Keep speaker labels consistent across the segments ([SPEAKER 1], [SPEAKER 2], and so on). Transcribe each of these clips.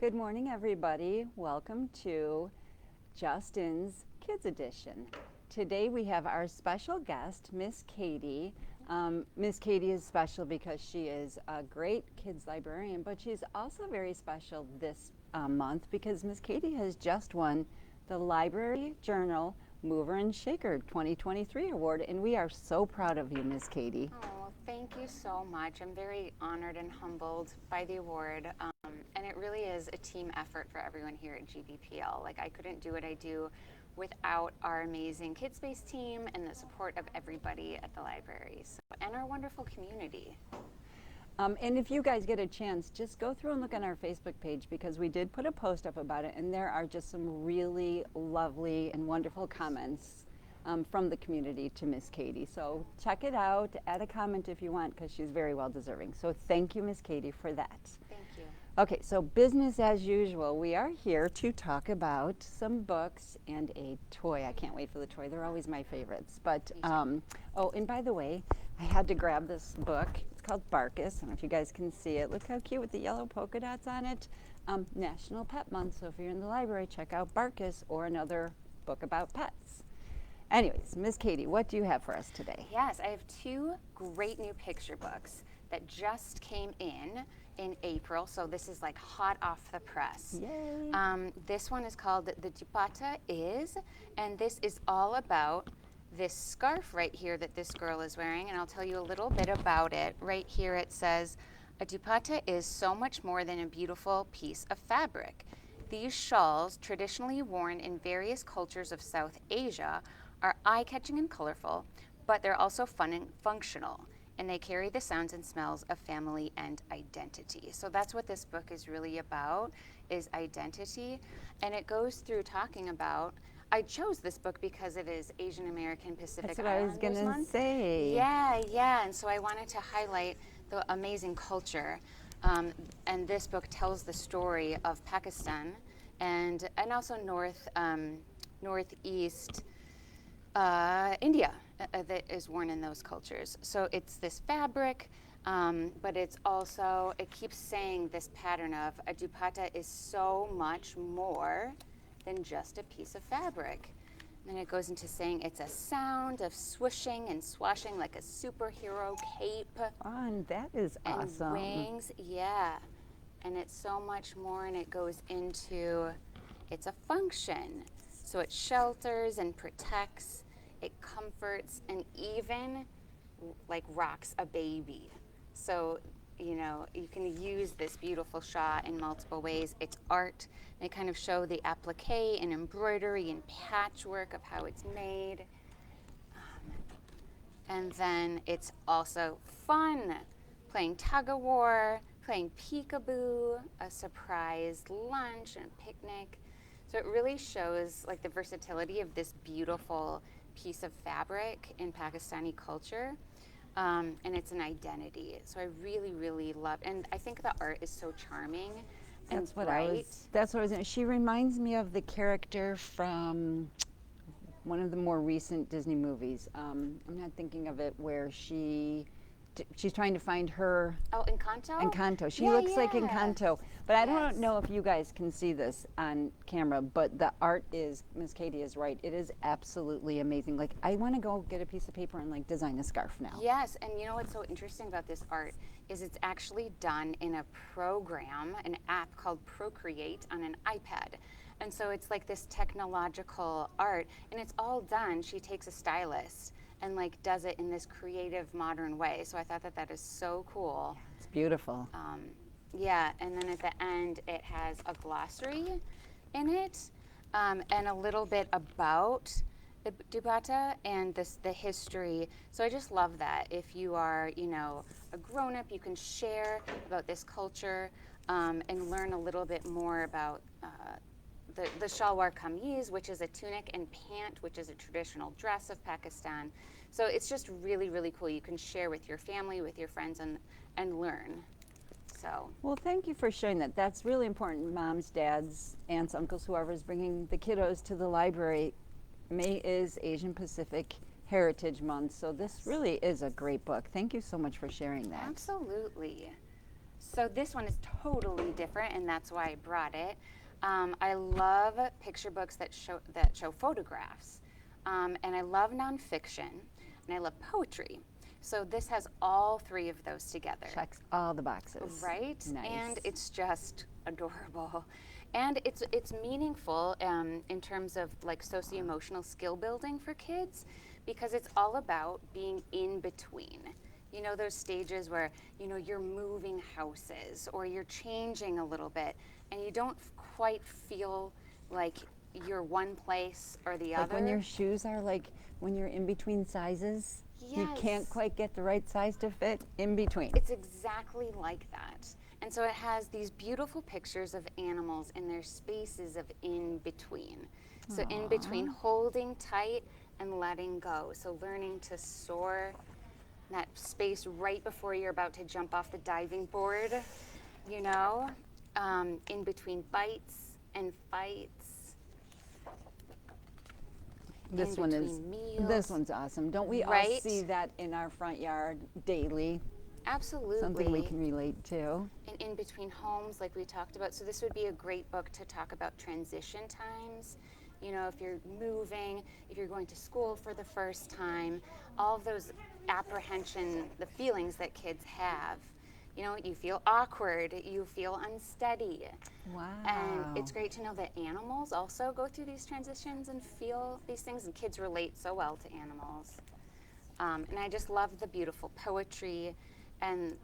[SPEAKER 1] Good morning, everybody. Welcome to Justin's Kids Edition. Today we have our special guest, Miss Katie. Miss Katie is special because she is a great kids librarian, but she's also very special this month because Miss Katie has just won the Library Journal Mover and Shaker 2023 award, and we are so proud of you, Miss Katie.
[SPEAKER 2] Oh, thank you so much. I'm very honored and humbled by the award. And it really is a team effort for everyone here at GBPL. Like, I couldn't do what I do without our amazing KidSpace team and the support of everybody at the library, and our wonderful community.
[SPEAKER 1] And if you guys get a chance, just go through and look on our Facebook page because we did put a post up about it, and there are just some really lovely and wonderful comments from the community to Miss Katie. So check it out, add a comment if you want, because she's very well deserving. So thank you, Miss Katie, for that.
[SPEAKER 2] Thank you.
[SPEAKER 1] Okay, so business as usual. We are here to talk about some books and a toy. I can't wait for the toy. They're always my favorites. But, oh, and by the way, I had to grab this book. It's called Barkus. I don't know if you guys can see it. Look how cute with the yellow polka dots on it. National Pet Month, so if you're in the library, check out Barkus or another book about pets. Anyways, Miss Katie, what do you have for us today?
[SPEAKER 2] Yes, I have two great new picture books that just came in April, so this is like hot off the press.
[SPEAKER 1] Yay!
[SPEAKER 2] This one is called The Dupatta Is, and this is all about this scarf right here that this girl is wearing, and I'll tell you a little bit about it. Right here it says, a dupatta is so much more than a beautiful piece of fabric. These shawls, traditionally worn in various cultures of South Asia, are eye-catching and colorful, but they're also fun and functional, and they carry the sounds and smells of family and identity. So that's what this book is really about, is identity. And it goes through talking about, I chose this book because it is Asian American Pacific
[SPEAKER 1] That's what I was
[SPEAKER 2] Islanders
[SPEAKER 1] gonna
[SPEAKER 2] Month.
[SPEAKER 1] say.
[SPEAKER 2] Yeah, and so I wanted to highlight the amazing culture. And this book tells the story of Pakistan and also northeast India that is worn in those cultures. So it's this fabric, but it's also, it keeps saying this pattern of a dupatta is so much more than just a piece of fabric. And then it goes into saying it's a sound of swooshing and swashing like a superhero cape.
[SPEAKER 1] Fun, that is
[SPEAKER 2] and
[SPEAKER 1] awesome.
[SPEAKER 2] Wings, yeah. And it's so much more, and it goes into, it's a function. So it shelters and protects, it comforts, and even like rocks a baby. So, you know, you can use this beautiful shawl in multiple ways. It's art. They kind of show the applique and embroidery and patchwork of how it's made. And then it's also fun, playing tug of war, playing peekaboo, a surprise lunch and picnic. So it really shows like the versatility of this beautiful piece of fabric in Pakistani culture, and it's an identity. So I really, really love, and I think the art is so charming and
[SPEAKER 1] That's what
[SPEAKER 2] bright.
[SPEAKER 1] That's what I was. She reminds me of the character from one of the more recent Disney movies. I'm not thinking of it, where she's trying to find her.
[SPEAKER 2] Oh, Encanto?
[SPEAKER 1] Encanto. She
[SPEAKER 2] Yeah,
[SPEAKER 1] looks like
[SPEAKER 2] yeah.
[SPEAKER 1] Encanto. But I don't
[SPEAKER 2] Yes.
[SPEAKER 1] know if you guys can see this on camera, but the art is, Miss Katie is right, it is absolutely amazing. Like, I want to go get a piece of paper and like design a scarf now.
[SPEAKER 2] Yes, and you know what's so interesting about this art is it's actually done in a program, an app called Procreate on an iPad. And so it's like this technological art, and it's all done. She takes a stylist and like does it in this creative modern way. So I thought that that is so cool.
[SPEAKER 1] It's beautiful.
[SPEAKER 2] Yeah, and then at the end it has a glossary in it, and a little bit about the dupatta and the history. So I just love that. If you are, you know, a grown-up, you can share about this culture and learn a little bit more about the shalwar kameez, which is a tunic, and pant, which is a traditional dress of Pakistan. So it's just really, really cool. You can share with your family, with your friends, and learn. So.
[SPEAKER 1] Well, thank you for sharing that. That's really important. Moms, dads, aunts, uncles, whoever's bringing the kiddos to the library. May is Asian Pacific Heritage Month, so this really is a great book. Thank you so much for sharing that.
[SPEAKER 2] Absolutely. So this one is totally different, and that's why I brought it. I love picture books that show photographs, and I love nonfiction, and I love poetry. So this has all three of those together.
[SPEAKER 1] Checks all the boxes.
[SPEAKER 2] Right?
[SPEAKER 1] Nice.
[SPEAKER 2] And it's just adorable. And it's meaningful in terms of like socio-emotional skill building for kids, because it's all about being in between. You know, those stages where, you know, you're moving houses or you're changing a little bit and you don't quite feel like you're one place or the
[SPEAKER 1] Like
[SPEAKER 2] other.
[SPEAKER 1] when your shoes are like, when you're in between sizes, you can't
[SPEAKER 2] Yes.
[SPEAKER 1] quite get the right size to fit in between.
[SPEAKER 2] It's exactly like that. And so it has these beautiful pictures of animals and their spaces of in between. So in between holding tight and letting go. So learning to soar, that space right before you're about to jump off the diving board, you know, in between bites and fights.
[SPEAKER 1] This
[SPEAKER 2] in
[SPEAKER 1] one is,
[SPEAKER 2] between meals.
[SPEAKER 1] this one's awesome. Don't we all
[SPEAKER 2] Right?
[SPEAKER 1] see that in our front yard daily?
[SPEAKER 2] Absolutely.
[SPEAKER 1] Something we can relate to.
[SPEAKER 2] And in between homes, like we talked about. So this would be a great book to talk about transition times. You know, if you're moving, if you're going to school for the first time, all of those apprehension, the feelings that kids have. You know, you feel awkward, you feel unsteady.
[SPEAKER 1] Wow.
[SPEAKER 2] And it's great to know that animals also go through these transitions and feel these things, and kids relate so well to animals. And I just love the beautiful poetry. And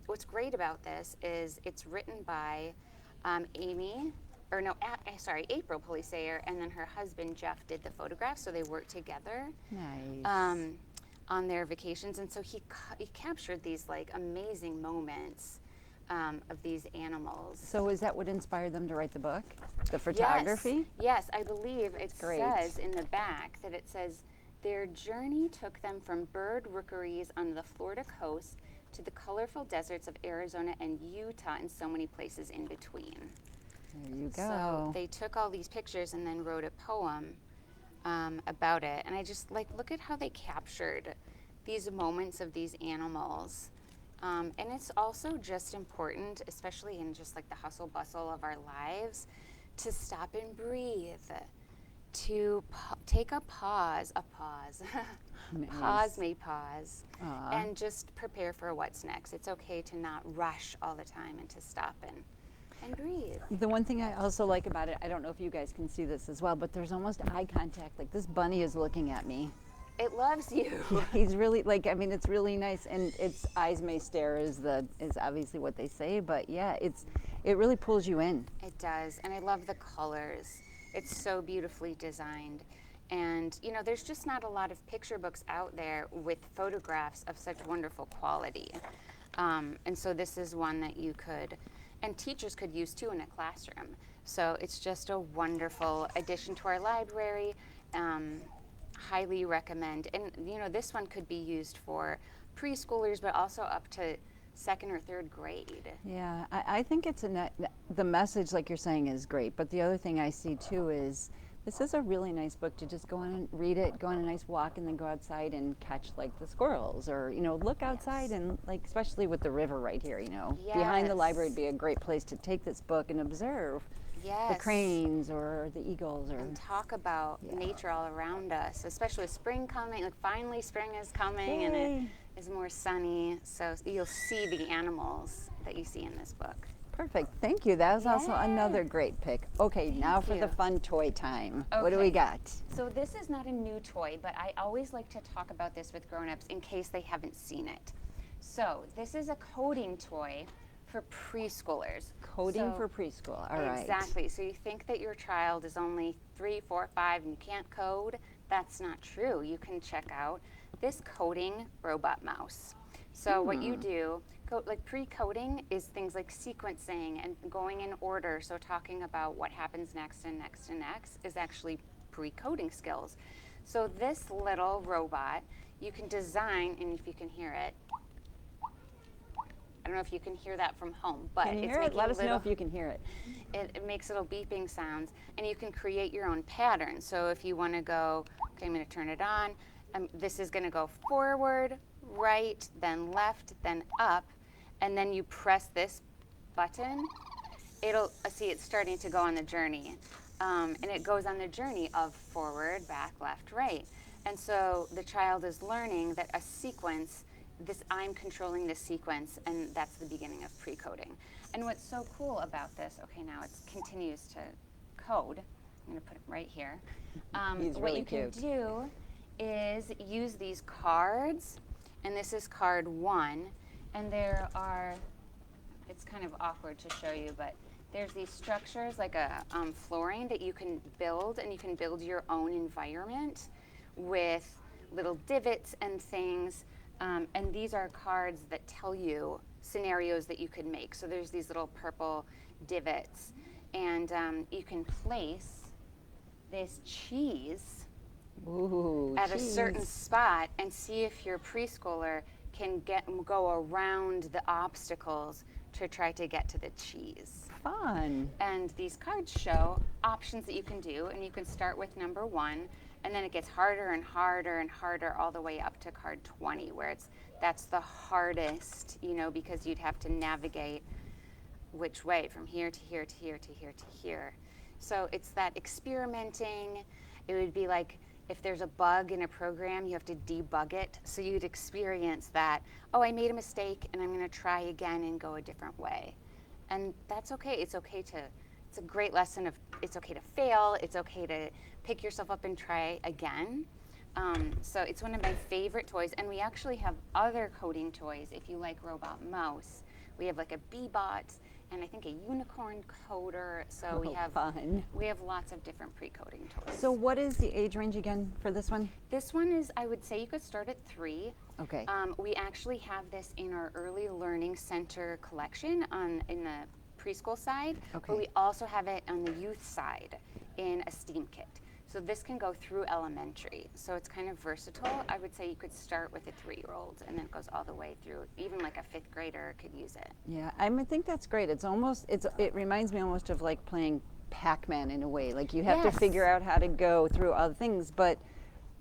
[SPEAKER 2] what's great about this is it's written by April Polisayer, and then her husband Jeff did the photographs, so they worked together.
[SPEAKER 1] Nice.
[SPEAKER 2] On their vacations, and so he captured these like amazing moments of these animals.
[SPEAKER 1] So is that what inspired them to write the book? The photography?
[SPEAKER 2] Yes, I believe it
[SPEAKER 1] Great.
[SPEAKER 2] says in the back that it says their journey took them from bird rookeries on the Florida coast to the colorful deserts of Arizona and Utah and so many places in between.
[SPEAKER 1] There you go.
[SPEAKER 2] So they took all these pictures and then wrote a poem about it. And I just look at how they captured these moments of these animals. And it's also just important, especially in just like the hustle bustle of our lives, to stop and breathe, to take a pause.
[SPEAKER 1] Nice.
[SPEAKER 2] Pause may pause.
[SPEAKER 1] Aw.
[SPEAKER 2] And just prepare for what's next. It's okay to not rush all the time and to stop and breathe.
[SPEAKER 1] The one thing I also like about it, I don't know if you guys can see this as well, but there's almost eye contact. Like this bunny is looking at me.
[SPEAKER 2] It loves you.
[SPEAKER 1] He's really like, I mean, it's really nice, and its eyes may stare is obviously what they say, but yeah, it really pulls you in.
[SPEAKER 2] It does, and I love the colors. It's so beautifully designed. And you know, there's just not a lot of picture books out there with photographs of such wonderful quality. And so this is one that you could, and teachers could use too in a classroom. So it's just a wonderful addition to our library. Highly recommend. And you know, this one could be used for preschoolers, but also up to 2nd or 3rd grade.
[SPEAKER 1] Yeah, I think the message, like you're saying, is great. But the other thing I see too is this is a really nice book to just go on and read it, go on a nice walk, and then go outside and catch like the squirrels, or you know, look outside and like, especially with the river right here, you know, behind the library would be a great place to take this book and observe the cranes or the eagles, or
[SPEAKER 2] and talk about nature all around us, especially with spring coming. Like finally spring is coming.
[SPEAKER 1] Yay.
[SPEAKER 2] And it is more sunny, so you'll see the animals that you see in this book.
[SPEAKER 1] Perfect. Thank you. That was also another great pick. Okay, now for the
[SPEAKER 2] you.
[SPEAKER 1] fun toy time. What do we
[SPEAKER 2] Okay.
[SPEAKER 1] got?
[SPEAKER 2] So this is not a new toy, but I always like to talk about this with grown-ups in case they haven't seen it. So this is a coding toy for preschoolers.
[SPEAKER 1] Coding
[SPEAKER 2] So-
[SPEAKER 1] for preschool. All right.
[SPEAKER 2] Exactly. So you think that your child is only 3, 4, 5 and you can't code? That's not true. You can check out this coding robot mouse. So what you do, like pre-coding is things like sequencing and going in order. So talking about what happens next and next and next is actually pre-coding skills. So this little robot, you can design, and if you can hear it, I don't know if you can hear that from home, but
[SPEAKER 1] Can you
[SPEAKER 2] it's
[SPEAKER 1] hear it?
[SPEAKER 2] making
[SPEAKER 1] Let us know
[SPEAKER 2] little-
[SPEAKER 1] if you can hear it.
[SPEAKER 2] it makes little beeping sounds, and you can create your own pattern. So if you want to go, okay, I'm going to turn it on. This is going to go forward, right, then left, then up, and then you press this button, it'll see it's starting to go on the journey. And it goes on the journey of forward, back, left, right. And so the child is learning that a sequence, I'm controlling this sequence, and that's the beginning of pre-coding. And what's so cool about this, okay, now it continues to code. I'm going to put it right here.
[SPEAKER 1] He's
[SPEAKER 2] what
[SPEAKER 1] really
[SPEAKER 2] you
[SPEAKER 1] cute.
[SPEAKER 2] can do is use these cards, and this is card 1, and there are, it's kind of awkward to show you, but there's these structures like a flooring that you can build, and you can build your own environment with little divots and things. And these are cards that tell you scenarios that you could make. So there's these little purple divots, and you can place this cheese
[SPEAKER 1] Ooh,
[SPEAKER 2] at a
[SPEAKER 1] cheese.
[SPEAKER 2] certain spot and see if your preschooler can go around the obstacles to try to get to the cheese.
[SPEAKER 1] Fun.
[SPEAKER 2] And these cards show options that you can do, and you can start with number 1, and then it gets harder and harder and harder all the way up to card 20, where that's the hardest, because you'd have to navigate which way from here to here to here to here to here. So it's that experimenting. It would be like if there's a bug in a program, you have to debug it. So you'd experience that, oh, I made a mistake and I'm going to try again and go a different way. And that's okay. It's a great lesson of it's okay to fail. It's okay to pick yourself up and try again. So it's one of my favorite toys. And we actually have other coding toys. If you like Robot Mouse, we have like a Bee-Bot and I think a unicorn coder. So we have lots of different pre-coding toys.
[SPEAKER 1] So what is the age range again for this one?
[SPEAKER 2] This one is, I would say you could start at 3.
[SPEAKER 1] Okay.
[SPEAKER 2] We actually have this in our Early Learning Center collection in the preschool side,
[SPEAKER 1] Okay.
[SPEAKER 2] but we also have it on the youth side in a STEAM kit. So this can go through elementary. So it's kind of versatile. I would say you could start with a 3-year-old and then it goes all the way through. Even like a 5th grader could use it.
[SPEAKER 1] Yeah, I think that's great. It reminds me almost of like playing Pac-Man in a way. Like you have to
[SPEAKER 2] Yes.
[SPEAKER 1] figure out how to go through other things, but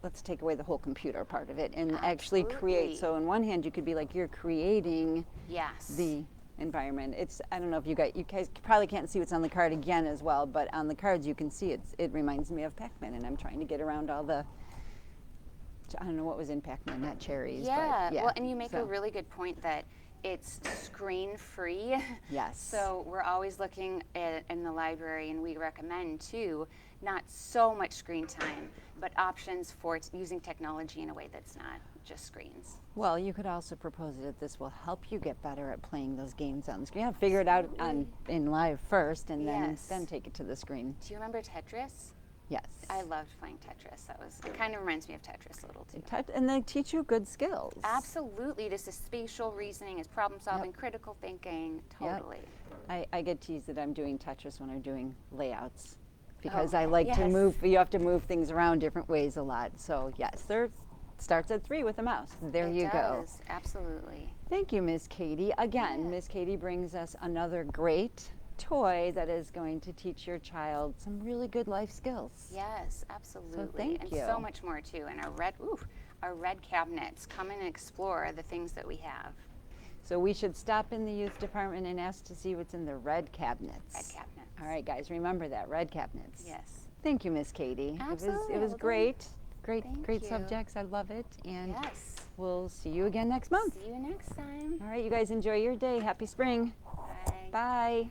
[SPEAKER 1] let's take away the whole computer part of it and actually create.
[SPEAKER 2] Absolutely.
[SPEAKER 1] So on one hand, you could be like you're creating
[SPEAKER 2] Yes.
[SPEAKER 1] the environment. I don't know if you guys probably can't see what's on the card again as well, but on the cards you can see it reminds me of Pac-Man, and I'm trying to get around all the, I don't know what was in Pac-Man, not cherries.
[SPEAKER 2] Yeah,
[SPEAKER 1] but yeah.
[SPEAKER 2] well, and you make
[SPEAKER 1] So,
[SPEAKER 2] a really good point that it's screen free.
[SPEAKER 1] Yes.
[SPEAKER 2] So we're always looking in the library, and we recommend too, not so much screen time, but options for using technology in a way that's not just screens.
[SPEAKER 1] Well, you could also propose that this will help you get better at playing those games on the screen. Yeah, figure it out in live first, and
[SPEAKER 2] Yes.
[SPEAKER 1] then take it to the screen.
[SPEAKER 2] Do you remember Tetris?
[SPEAKER 1] Yes.
[SPEAKER 2] I loved playing Tetris. It kind of reminds me of Tetris a little too.
[SPEAKER 1] And they teach you good skills.
[SPEAKER 2] Absolutely. This is spatial reasoning, is problem solving, critical thinking, totally.
[SPEAKER 1] I get teased that I'm doing Tetris when I'm doing layouts because
[SPEAKER 2] Oh,
[SPEAKER 1] I like to
[SPEAKER 2] yes.
[SPEAKER 1] move. You have to move things around different ways a lot. So yes, starts at 3 with a mouse. There
[SPEAKER 2] It
[SPEAKER 1] you go.
[SPEAKER 2] does. Absolutely.
[SPEAKER 1] Thank you, Miss Katie. Again, Miss Katie brings us another great toy that is going to teach your child some really good life skills.
[SPEAKER 2] Yes, absolutely.
[SPEAKER 1] thank
[SPEAKER 2] and
[SPEAKER 1] you.
[SPEAKER 2] so much more too. And our red cabinets. Come and explore the things that we have.
[SPEAKER 1] So we should stop in the youth department and ask to see what's in the red cabinets.
[SPEAKER 2] Red cabinets.
[SPEAKER 1] All right, guys, remember that, red cabinets.
[SPEAKER 2] Yes.
[SPEAKER 1] Thank you, Miss Katie.
[SPEAKER 2] Absolutely,
[SPEAKER 1] It was
[SPEAKER 2] well done.
[SPEAKER 1] great.
[SPEAKER 2] Thank
[SPEAKER 1] Great
[SPEAKER 2] you.
[SPEAKER 1] subjects. I love it. And
[SPEAKER 2] Yes.
[SPEAKER 1] we'll see you again next month.
[SPEAKER 2] See you next time.
[SPEAKER 1] All right, you guys enjoy your day. Happy spring.
[SPEAKER 2] Bye.
[SPEAKER 1] Bye.